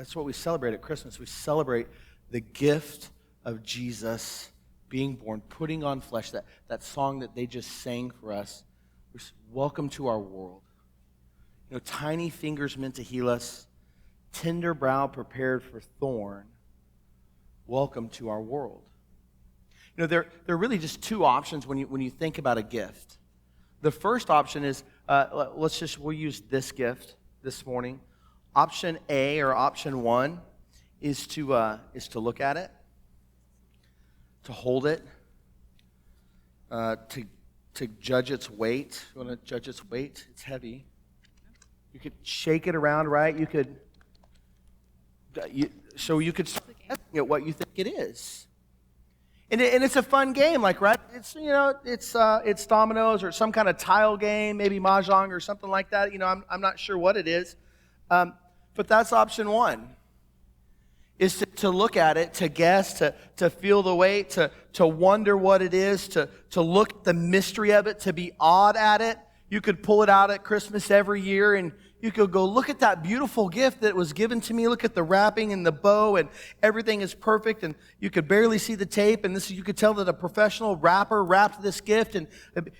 That's what we celebrate at Christmas. We celebrate the gift of Jesus being born, putting on flesh, that song that they just sang for us. Welcome to our world. Tiny fingers meant to heal us, tender brow prepared for thorn. Welcome to our world. There are really just two options when you think about a gift. The first option is, we'll use this gift this morning. Option A or option one is to look at it, to hold it, to judge its weight. You want to judge its weight? It's heavy. You could shake it around, right? You could start guessing at what you think it is. And it's a fun game, right? It's dominoes or some kind of tile game, maybe mahjong or something like that. I'm not sure what it is, but that's option one. Is to look at it, to guess, to feel the weight, to wonder what it is, to look at the mystery of it, to be awed at it. You could pull it out at Christmas every year and you could go, look at that beautiful gift that was given to me. Look at the wrapping and the bow and everything is perfect and you could barely see the tape and you could tell that a professional wrapper wrapped this gift and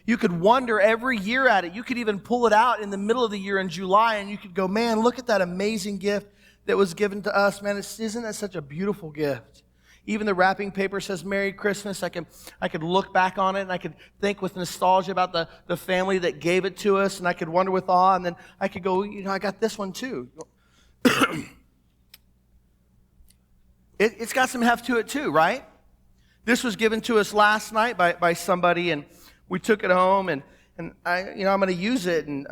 you could wonder every year at it. You could even pull it out in the middle of the year in July and you could go, man, look at that amazing gift that was given to us. Man, isn't that such a beautiful gift? Even the wrapping paper says Merry Christmas. I could look back on it and I could think with nostalgia about the family that gave it to us and I could wonder with awe and then I could go, I got this one too. It's got some heft to it too, right? This was given to us last night by somebody and we took it home and I'm going to use it and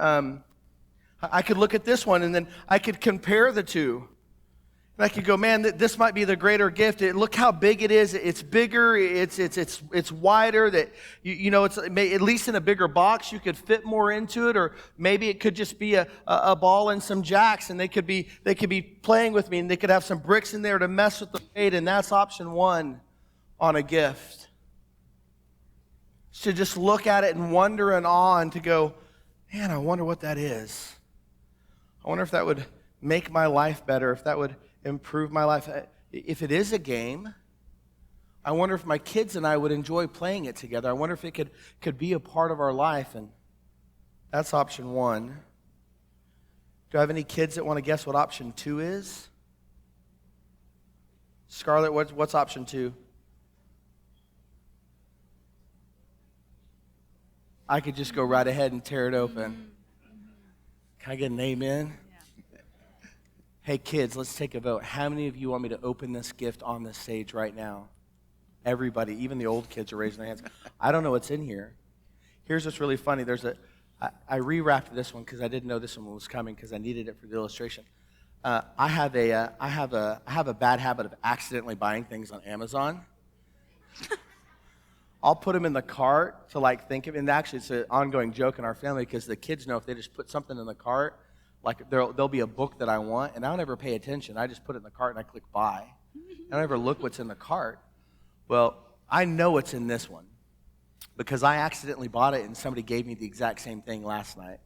I could look at this one and then I could compare the two. And I could go, man, this might be the greater gift. Look how big it is. It's bigger. It's wider. That it's at least in a bigger box. You could fit more into it, or maybe it could just be a ball and some jacks, and they could be playing with me, and they could have some bricks in there to mess with the weight. And that's option one on a gift. To just look at it and wonder and awe, and to go, man, I wonder what that is. I wonder if that would make my life better. If that would improve my life. If it is a game, I wonder if my kids and I would enjoy playing it together. I wonder if it could be a part of our life, and that's option one. Do I have any kids that want to guess what option two is? Scarlett, what's option two? I could just go right ahead and tear it open. Can I get an amen? Hey, kids, let's take a vote. How many of you want me to open this gift on this stage right now? Everybody, even the old kids are raising their hands. I don't know what's in here. Here's what's really funny. I rewrapped this one because I didn't know this one was coming because I needed it for the illustration. I have a bad habit of accidentally buying things on Amazon. I'll put them in the cart to think of it. And actually, it's an ongoing joke in our family because the kids know if they just put something in the cart, there'll be a book that I want, and I don't ever pay attention. I just put it in the cart and I click buy. I don't ever look what's in the cart. Well, I know what's in this one because I accidentally bought it and somebody gave me the exact same thing last night.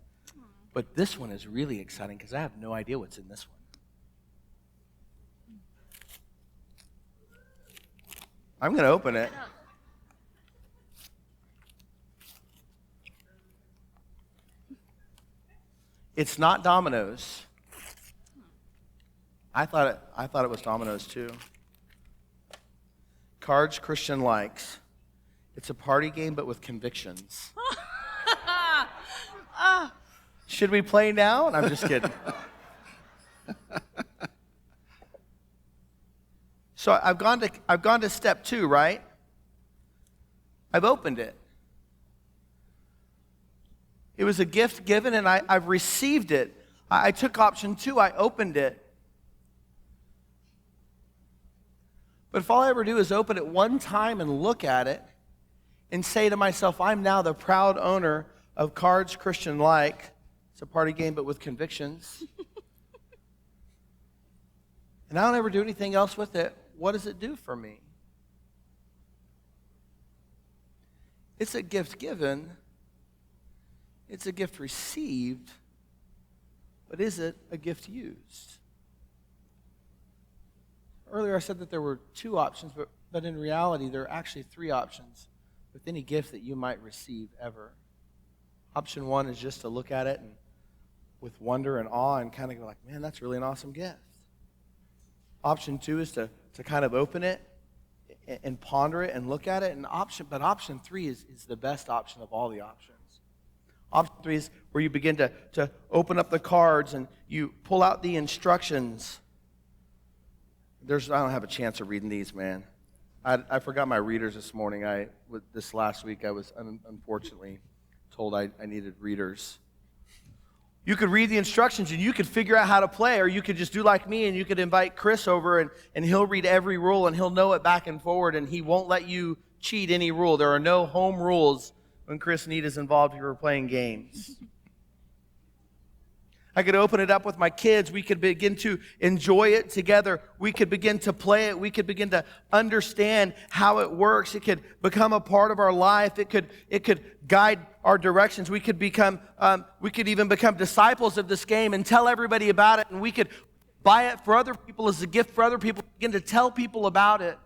But this one is really exciting because I have no idea what's in this one. I'm going to open it. It's not Domino's. I thought it was Domino's too. Cards Christian likes. It's a party game, but with convictions. Should we play now? I'm just kidding. So I've gone to step two, right? I've opened it. It was a gift given, and I've received it. I took option two. I opened it. But if all I ever do is open it one time and look at it and say to myself, I'm now the proud owner of Cards Christian Like. It's a party game, but with convictions. And I don't ever do anything else with it. What does it do for me? It's a gift given. It's a gift received, but is it a gift used? earlier I said that there were 2 options, but in reality, there are actually 3 options with any gift that you might receive ever. Option 1 is just to look at it and with wonder and awe and kind of go like, man, that's really an awesome gift. Option 2 is to kind of open it and ponder it and look at it. But option 3 is the best option of all the options. Option 3 is where you begin to open up the cards and you pull out the instructions. I don't have a chance of reading these, man. I forgot my readers this morning. This last week I was unfortunately told I needed readers. You could read the instructions and you could figure out how to play, or you could just do like me and you could invite Chris over and he'll read every rule and he'll know it back and forward and he won't let you cheat any rule. There are no home rules when Chris Need is involved if you're playing games. I could open it up with my kids. We could begin to enjoy it together. We could begin to play it. We could begin to understand how it works. It could become a part of our life. It could guide our directions. We could even become disciples of this game and tell everybody about it. And we could buy it for other people as a gift for other people. Begin to tell people about it.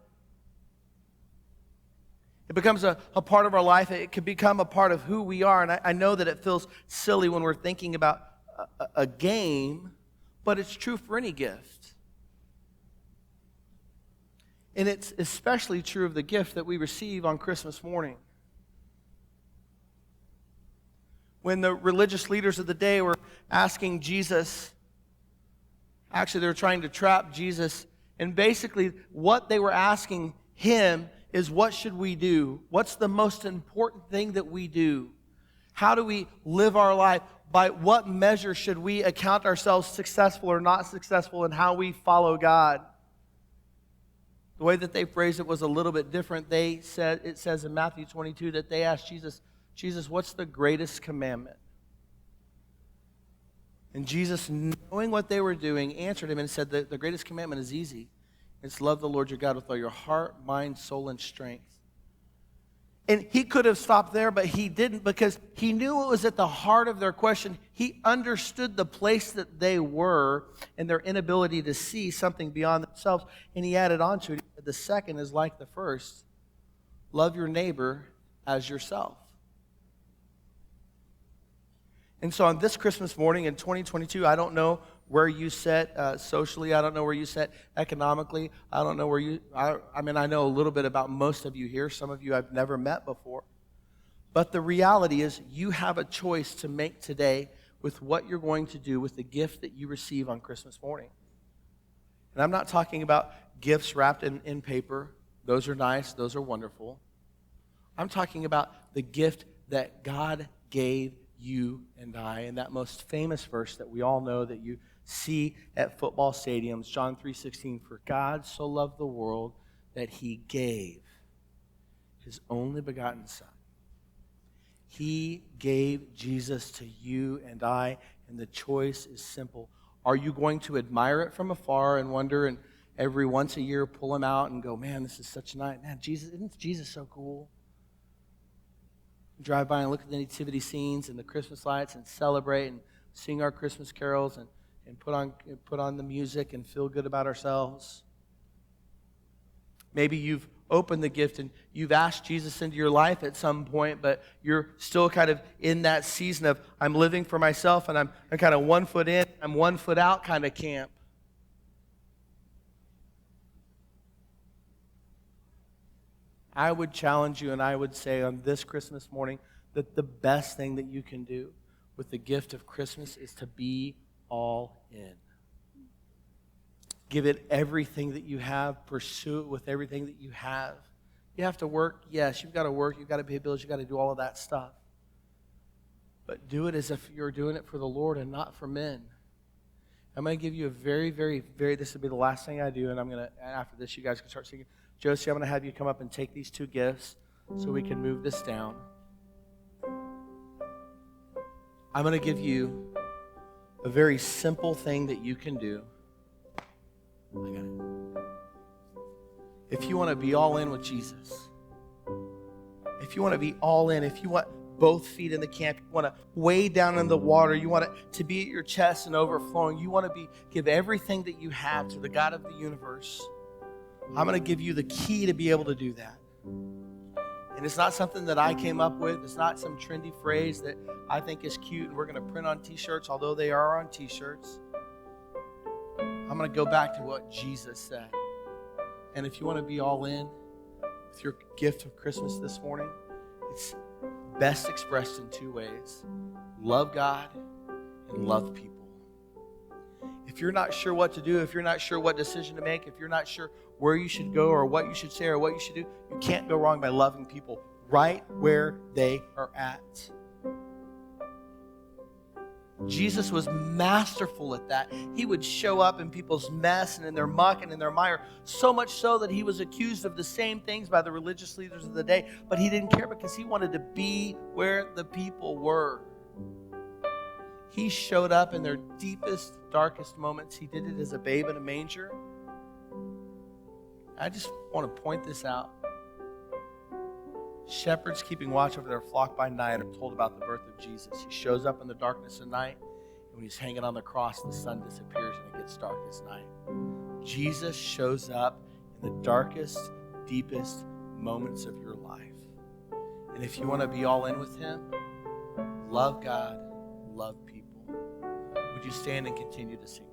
It becomes a part of our life. It could become a part of who we are. And I know that it feels silly when we're thinking about a game, but it's true for any gift. And it's especially true of the gift that we receive on Christmas morning. When the religious leaders of the day were asking Jesus, actually they were trying to trap Jesus, and basically what they were asking him is, what should we do? What's the most important thing that we do? How do we live our life? By what measure should we account ourselves successful or not successful in how we follow God? The way that they phrased it was a little bit different. It says in Matthew 22 that they asked Jesus, what's the greatest commandment? And Jesus, knowing what they were doing, answered him and said that the greatest commandment is easy. It's love the Lord your God with all your heart, mind, soul, and strength. And he could have stopped there, but he didn't, because he knew it was at the heart of their question. He understood the place that they were and their inability to see something beyond themselves. And he added on to it, the second is like the first. Love your neighbor as yourself. And so on this Christmas morning in 2022, I don't know where you sit socially. I don't know where you sit economically. I don't know where I know a little bit about most of you here. Some of you I've never met before. But the reality is you have a choice to make today with what you're going to do with the gift that you receive on Christmas morning. And I'm not talking about gifts wrapped in paper. Those are nice. Those are wonderful. I'm talking about the gift that God gave you and I, and that most famous verse that we all know that you see at football stadiums, John 3:16, for God so loved the world that he gave his only begotten Son. He gave Jesus to you and I, and the choice is simple. Are you going to admire it from afar and wonder, and every once a year pull him out and go, man, this is such a night. Man, isn't Jesus so cool? Drive by and look at the nativity scenes and the Christmas lights and celebrate and sing our Christmas carols and put on the music and feel good about ourselves. Maybe you've opened the gift and you've asked Jesus into your life at some point, but you're still kind of in that season of I'm living for myself and I'm kind of 1 foot in, I'm 1 foot out kind of camp. I would challenge you and I would say on this Christmas morning that the best thing that you can do with the gift of Christmas is to be all in. Give it everything that you have. Pursue it with everything that you have. You have to work. Yes, you've got to work. You've got to pay bills. You've got to do all of that stuff. But do it as if you're doing it for the Lord and not for men. I'm going to give you a very, very, very, this will be the last thing I do, and after this, you guys can start singing. Josie, I'm going to have you come up and take these 2 gifts so we can move this down. I'm going to give you a very simple thing that you can do. I got it. If you want to be all in with Jesus, if you want to be all in, if you want both feet in the camp, you want to wade down in the water, you want it to be at your chest and overflowing, you want to give everything that you have to the God of the universe, I'm going to give you the key to be able to do that. And it's not something that I came up with. It's not some trendy phrase that I think is cute and we're going to print on t-shirts, although they are on t-shirts. I'm going to go back to what Jesus said. And if you want to be all in with your gift of Christmas this morning, it's best expressed in two ways. Love God and love people. If you're not sure what to do, if you're not sure what decision to make, if you're not sure where you should go or what you should say or what you should do, you can't go wrong by loving people right where they are at. Jesus was masterful at that. He would show up in people's mess and in their muck and in their mire, so much so that he was accused of the same things by the religious leaders of the day, but he didn't care because he wanted to be where the people were. He showed up in their deepest, darkest moments. He did it as a babe in a manger. I just want to point this out. Shepherds keeping watch over their flock by night are told about the birth of Jesus. He shows up in the darkness of night, and when he's hanging on the cross, the sun disappears and it gets dark as night. Jesus shows up in the darkest, deepest moments of your life. And if you want to be all in with him, love God, love people. Would you stand and continue to sing?